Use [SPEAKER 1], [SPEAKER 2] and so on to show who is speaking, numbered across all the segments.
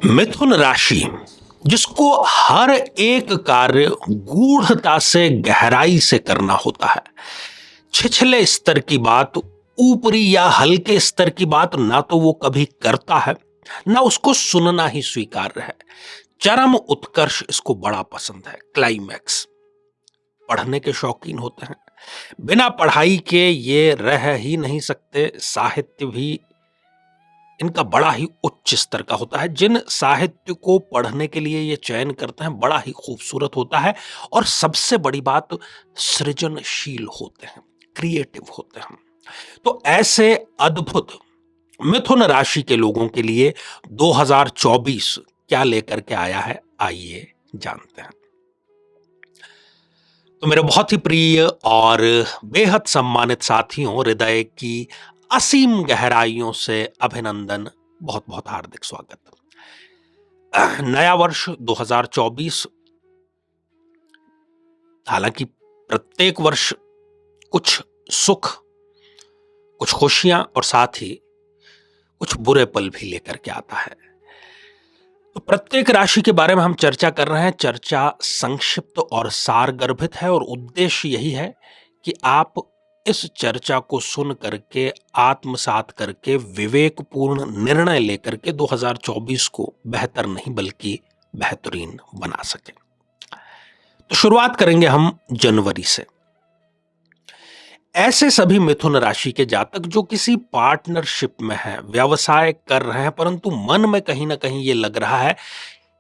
[SPEAKER 1] मिथुन राशि जिसको हर एक कार्य गूढ़ता से गहराई से करना होता है। छिछले स्तर की बात, ऊपरी या हल्के स्तर की बात ना तो वो कभी करता है, ना उसको सुनना ही स्वीकार्य है। चरम उत्कर्ष इसको बड़ा पसंद है, क्लाइमैक्स। पढ़ने के शौकीन होते हैं, बिना पढ़ाई के ये रह ही नहीं सकते। साहित्य भी इनका बड़ा ही उच्च स्तर का होता है। जिन साहित्य को पढ़ने के लिए ये चयन करते हैं बड़ा ही खूबसूरत होता है, और सबसे बड़ी बात, सृजनशील होते हैं, क्रिएटिव होते हैं। तो ऐसे अद्भुत मिथुन राशि के लोगों के लिए 2024 क्या लेकर के आया है, आइए जानते हैं। तो मेरे बहुत ही प्रिय और बेहद सम्मानित साथियों, हृदय की असीम गहराइयों से अभिनंदन, बहुत बहुत हार्दिक स्वागत। नया वर्ष 2024, हालांकि प्रत्येक वर्ष कुछ सुख, कुछ खुशियां और साथ ही कुछ बुरे पल भी लेकर के आता है। तो प्रत्येक राशि के बारे में हम चर्चा कर रहे हैं। चर्चा संक्षिप्त और सारगर्भित है, और उद्देश्य यही है कि आप इस चर्चा को सुन करके, आत्मसात करके, विवेकपूर्ण निर्णय लेकर के 2024 को बेहतर नहीं बल्कि बेहतरीन बना सकें। तो शुरुआत करेंगे हम जनवरी से। ऐसे सभी मिथुन राशि के जातक जो किसी पार्टनरशिप में हैं, व्यवसाय कर रहे हैं, परंतु मन में कहीं ना कहीं ये लग रहा है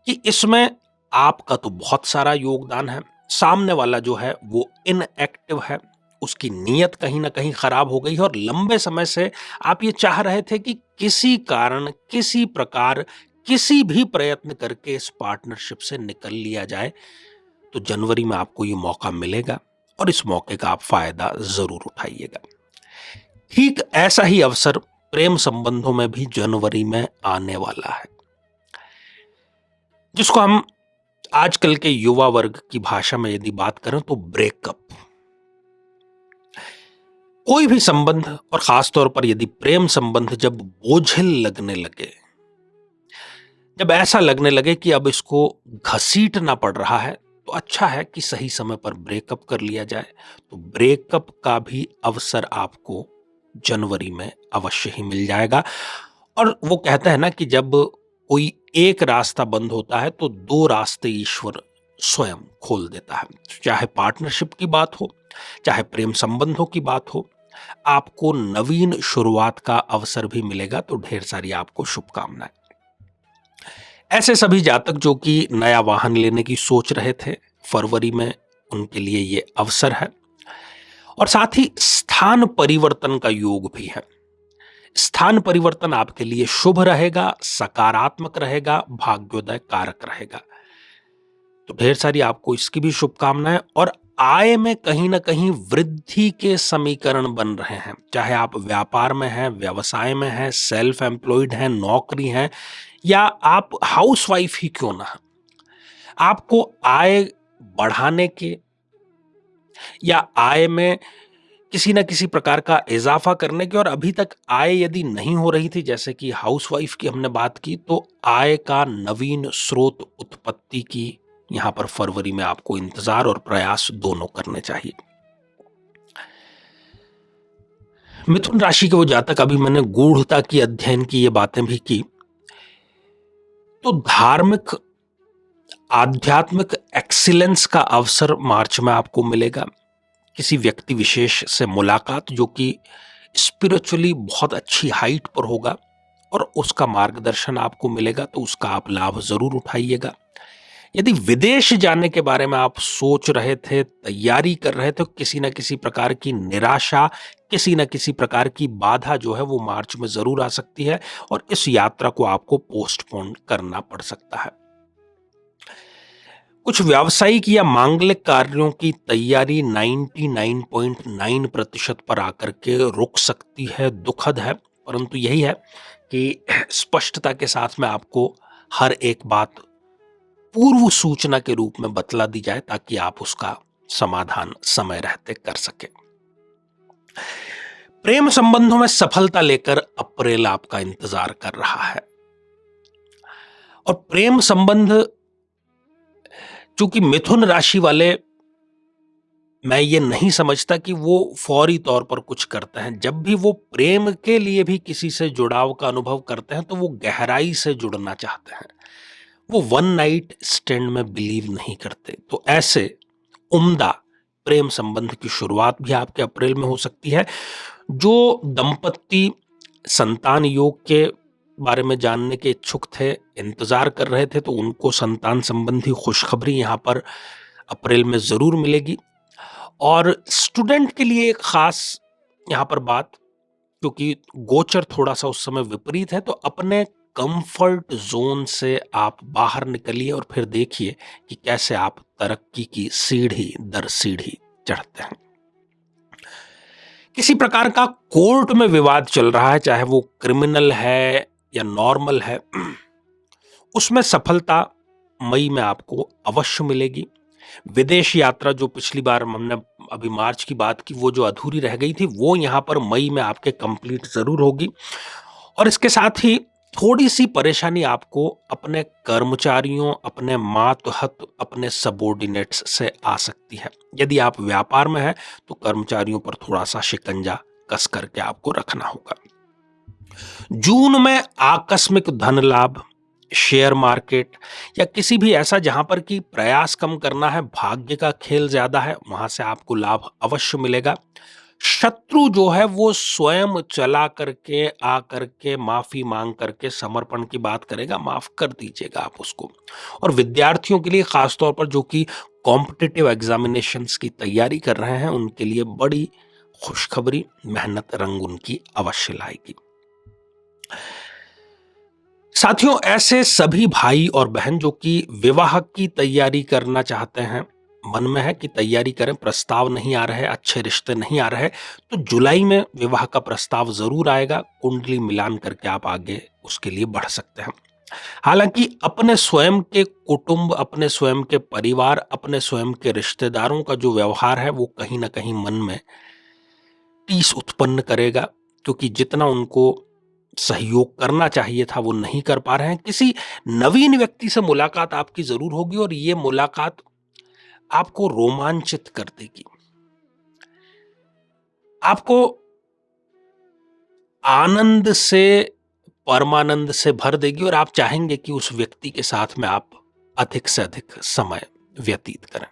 [SPEAKER 1] कि इसमें आपका तो बहुत सारा योगदान है, सामने वाला जो है वो इनएक्टिव है, उसकी नीयत कहीं ना कहीं खराब हो गई है, और लंबे समय से आप ये चाह रहे थे कि किसी कारण, किसी प्रकार, किसी भी प्रयत्न करके इस पार्टनरशिप से निकल लिया जाए। तो जनवरी में आपको ये मौका मिलेगा, और इस मौके का आप फायदा जरूर उठाइएगा। ठीक ऐसा ही अवसर प्रेम संबंधों में भी जनवरी में आने वाला है, जिसको हम आजकल के युवा वर्ग की भाषा में यदि बात करें तो ब्रेकअप। कोई भी संबंध, और खासतौर पर यदि प्रेम संबंध जब बोझिल लगने लगे, जब ऐसा लगने लगे कि अब इसको घसीटना पड़ रहा है, तो अच्छा है कि सही समय पर ब्रेकअप कर लिया जाए। तो ब्रेकअप का भी अवसर आपको जनवरी में अवश्य ही मिल जाएगा। और वो कहते हैं ना कि जब कोई एक रास्ता बंद होता है तो दो रास्ते ईश्वर स्वयं खोल देता है। चाहे पार्टनरशिप की बात हो, चाहे प्रेम संबंधों की बात हो, आपको नवीन शुरुआत का अवसर भी मिलेगा। तो ढेर सारी आपको शुभकामनाएं। ऐसे सभी जातक जो कि नया वाहन लेने की सोच रहे थे, फरवरी में उनके लिए ये अवसर है। और साथ ही स्थान परिवर्तन का योग भी है। स्थान परिवर्तन आपके लिए शुभ रहेगा, सकारात्मक रहेगा, भाग्योदय कारक रहेगा। तो ढेर सारी आपको इसकी भी शुभकामनाएं। और आय में कहीं ना कहीं वृद्धि के समीकरण बन रहे हैं। चाहे आप व्यापार में हैं, व्यवसाय में हैं, सेल्फ एम्प्लॉयड हैं, नौकरी हैं, या आप हाउसवाइफ ही क्यों ना हैं, आपको आय बढ़ाने के या आय में किसी न किसी प्रकार का इजाफा करने की, और अभी तक आय यदि नहीं हो रही थी, जैसे कि हाउसवाइफ की हमने बात की, तो आय का नवीन स्रोत उत्पत्ति की यहां पर फरवरी में आपको इंतजार और प्रयास दोनों करने चाहिए। मिथुन राशि के वो जातक, अभी मैंने गूढ़ता की अध्ययन की ये बातें भी की, तो धार्मिक आध्यात्मिक एक्सीलेंस का अवसर मार्च में आपको मिलेगा। किसी व्यक्ति विशेष से मुलाकात जो कि स्पिरिचुअली बहुत अच्छी हाइट पर होगा, और उसका मार्गदर्शन आपको मिलेगा, तो उसका आप लाभ जरूर उठाइएगा। यदि विदेश जाने के बारे में आप सोच रहे थे, तैयारी कर रहे थे, किसी न किसी प्रकार की निराशा, किसी न किसी प्रकार की बाधा जो है वो मार्च में जरूर आ सकती है, और इस यात्रा को आपको पोस्टपोन करना पड़ सकता है। कुछ व्यावसायिक या मांगलिक कार्यों की तैयारी 99.9% पर आकर के रुक सकती है। दुखद है, परंतु यही है कि स्पष्टता के साथ में आपको हर एक बात पूर्व सूचना के रूप में बतला दी जाए, ताकि आप उसका समाधान समय रहते कर सके। प्रेम संबंधों में सफलता लेकर अप्रैल आपका इंतजार कर रहा है, और प्रेम संबंध, चूंकि मिथुन राशि वाले, मैं ये नहीं समझता कि वो फौरी तौर पर कुछ करते हैं। जब भी वो प्रेम के लिए भी किसी से जुड़ाव का अनुभव करते हैं तो वो गहराई से जुड़ना चाहते हैं। वो वन नाइट स्टैंड में बिलीव नहीं करते। तो ऐसे उम्दा प्रेम संबंध की शुरुआत भी आपके अप्रैल में हो सकती है। जो दंपत्ति संतान योग के बारे में जानने के इच्छुक थे, इंतजार कर रहे थे, तो उनको संतान संबंधी खुशखबरी यहाँ पर अप्रैल में जरूर मिलेगी। और स्टूडेंट के लिए एक खास यहाँ पर बात, क्योंकि गोचर थोड़ा सा उस समय विपरीत है, तो अपने कंफर्ट जोन से आप बाहर निकलिए और फिर देखिए कि कैसे आप तरक्की की सीढ़ी दर सीढ़ी चढ़ते हैं। किसी प्रकार का कोर्ट में विवाद चल रहा है, चाहे वो क्रिमिनल है या नॉर्मल है, उसमें सफलता मई में आपको अवश्य मिलेगी। विदेश यात्रा, जो पिछली बार हमने अभी मार्च की बात की, वो जो अधूरी रह गई थी, वो यहां पर मई में आपके कंप्लीट जरूर होगी। और इसके साथ ही थोड़ी सी परेशानी आपको अपने कर्मचारियों, अपने मातहत, अपने सबॉर्डिनेट्स से आ सकती है। यदि आप व्यापार में हैं तो कर्मचारियों पर थोड़ा सा शिकंजा कस करके आपको रखना होगा। जून में आकस्मिक धन लाभ, शेयर मार्केट या किसी भी ऐसा जहां पर कि प्रयास कम करना है, भाग्य का खेल ज्यादा है, वहां से आपको लाभ अवश्य मिलेगा। शत्रु जो है वो स्वयं चला करके आ करके माफी मांग करके समर्पण की बात करेगा, माफ कर दीजिएगा आप उसको। और विद्यार्थियों के लिए खासतौर पर जो कि कॉम्पिटिटिव एग्जामिनेशंस की तैयारी कर रहे हैं, उनके लिए बड़ी खुशखबरी, मेहनत रंग उनकी अवश्य लाएगी। साथियों, ऐसे सभी भाई और बहन जो कि विवाह की तैयारी करना चाहते हैं, मन में है कि तैयारी करें, प्रस्ताव नहीं आ रहे, अच्छे रिश्ते नहीं आ रहे, तो जुलाई में विवाह का प्रस्ताव जरूर आएगा। कुंडली मिलान करके आप आगे उसके लिए बढ़ सकते हैं। हालांकि अपने स्वयं के कुटुंब, अपने स्वयं के परिवार, अपने स्वयं के रिश्तेदारों का जो व्यवहार है वो कहीं ना कहीं मन में टीस उत्पन्न करेगा, क्योंकि जितना उनको सहयोग करना चाहिए था वो नहीं कर पा रहे हैं। किसी नवीन व्यक्ति से मुलाकात आपकी जरूर होगी और ये मुलाकात आपको रोमांचित कर देगी, आपको आनंद से, परमानंद से भर देगी और आप चाहेंगे कि उस व्यक्ति के साथ में आप अधिक से अधिक समय व्यतीत करें।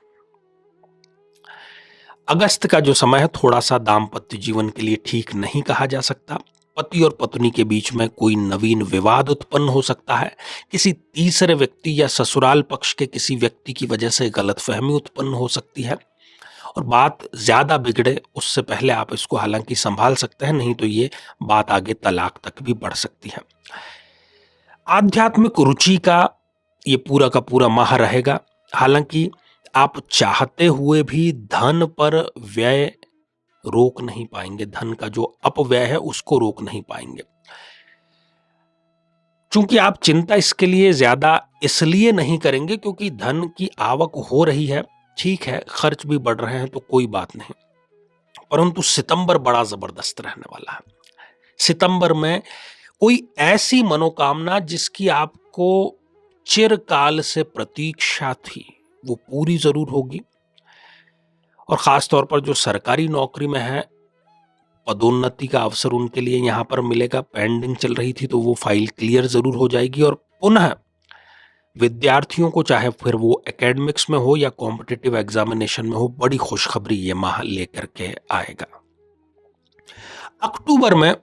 [SPEAKER 1] अगस्त का जो समय है थोड़ा सा दाम्पत्य जीवन के लिए ठीक नहीं कहा जा सकता। पति और पत्नी के बीच में कोई नवीन विवाद उत्पन्न हो सकता है। किसी तीसरे व्यक्ति या ससुराल पक्ष के किसी व्यक्ति की वजह से गलतफहमी उत्पन्न हो सकती है और बात ज्यादा बिगड़े उससे पहले आप इसको हालांकि संभाल सकते हैं, नहीं तो ये बात आगे तलाक तक भी बढ़ सकती है। आध्यात्मिक रुचि का ये पूरा का पूरा माह रहेगा। हालांकि आप चाहते हुए भी धन पर व्यय रोक नहीं पाएंगे, धन का जो अपव्यय है उसको रोक नहीं पाएंगे। चूंकि आप चिंता इसके लिए ज्यादा इसलिए नहीं करेंगे क्योंकि धन की आवक हो रही है, ठीक है, खर्च भी बढ़ रहे हैं तो कोई बात नहीं, परंतु सितंबर बड़ा जबरदस्त रहने वाला है। सितंबर में कोई ऐसी मनोकामना जिसकी आपको चिरकाल से प्रतीक्षा थी वो पूरी जरूर होगी। और खास तौर पर जो सरकारी नौकरी में है, पदोन्नति का अवसर उनके लिए यहां पर मिलेगा। पेंडिंग चल रही थी तो वो फाइल क्लियर जरूर हो जाएगी। और पुनः विद्यार्थियों को, चाहे फिर वो एकेडमिक्स में हो या कॉम्पिटिटिव एग्जामिनेशन में हो, बड़ी खुशखबरी ये माह लेकर के आएगा। अक्टूबर में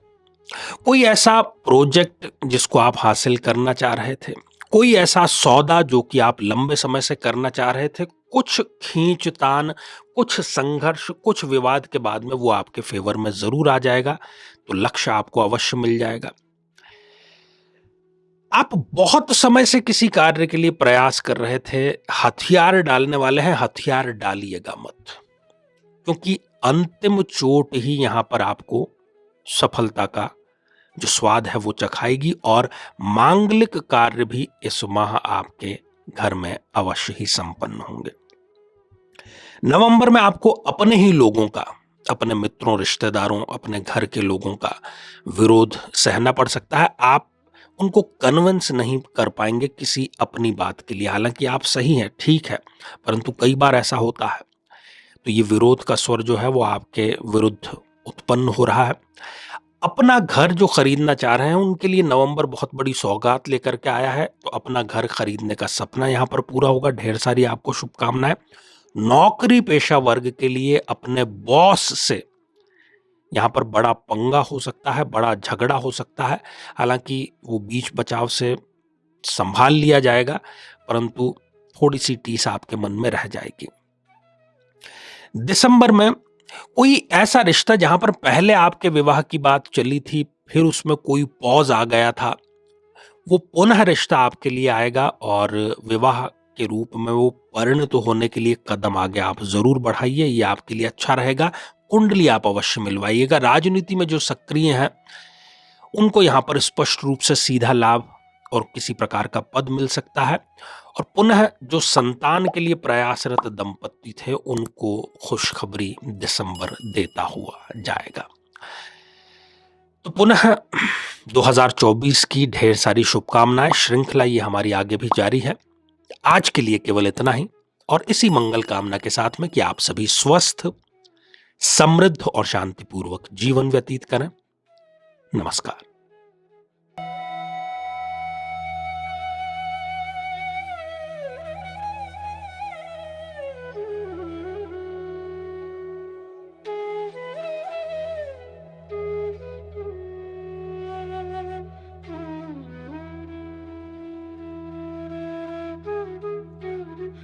[SPEAKER 1] कोई ऐसा प्रोजेक्ट जिसको आप हासिल करना चाह रहे थे, कोई ऐसा सौदा जो कि आप लंबे समय से करना चाह रहे थे, कुछ खींचतान, कुछ संघर्ष, कुछ विवाद के बाद में वो आपके फेवर में जरूर आ जाएगा, तो लक्ष्य आपको अवश्य मिल जाएगा। आप बहुत समय से किसी कार्य के लिए प्रयास कर रहे थे, हथियार डालने वाले हैं, हथियार डालिएगा मत, क्योंकि अंतिम चोट ही यहां पर आपको सफलता का जो स्वाद है वो चखाएगी। और मांगलिक कार्य भी इस माह आपके घर में अवश्य ही संपन्न होंगे। नवंबर में आपको अपने ही लोगों का, अपने मित्रों, रिश्तेदारों, अपने घर के लोगों का विरोध सहना पड़ सकता है। आप उनको कन्विंस नहीं कर पाएंगे किसी अपनी बात के लिए। हालांकि आप सही हैं, ठीक है, परंतु कई बार ऐसा होता है। तो ये विरोध का स्वर जो है वो आपके विरुद्ध उत्पन्न हो रहा है। अपना घर जो खरीदना चाह रहे हैं उनके लिए नवंबर बहुत बड़ी सौगात लेकर के आया है। तो अपना घर खरीदने का सपना यहां पर पूरा होगा। ढेर सारी आपको शुभकामनाएं। नौकरी पेशा वर्ग के लिए अपने बॉस से यहां पर बड़ा पंगा हो सकता है, बड़ा झगड़ा हो सकता है। हालांकि वो बीच बचाव से संभाल लिया जाएगा, परंतु थोड़ी सी टीस आपके मन में रह जाएगी। दिसंबर में कोई ऐसा रिश्ता जहां पर पहले आपके विवाह की बात चली थी, फिर उसमें कोई पॉज आ गया था, वो पुनः रिश्ता आपके लिए आएगा और विवाह के रूप में वो परिणत होने के लिए कदम आगे आप जरूर बढ़ाइए। ये आपके लिए अच्छा रहेगा। कुंडली आप अवश्य मिलवाइएगा। राजनीति में जो सक्रिय हैं उनको यहां पर स्पष्ट रूप से सीधा लाभ और किसी प्रकार का पद मिल सकता है। और पुनः जो संतान के लिए प्रयासरत दंपति थे उनको खुशखबरी दिसंबर देता हुआ जाएगा। तो पुनः 2024 की ढेर सारी शुभकामनाएं। श्रृंखला ये हमारी आगे भी जारी है। आज के लिए केवल इतना ही, और इसी मंगल कामना के साथ में कि आप सभी स्वस्थ, समृद्ध और शांतिपूर्वक जीवन व्यतीत करें। नमस्कार।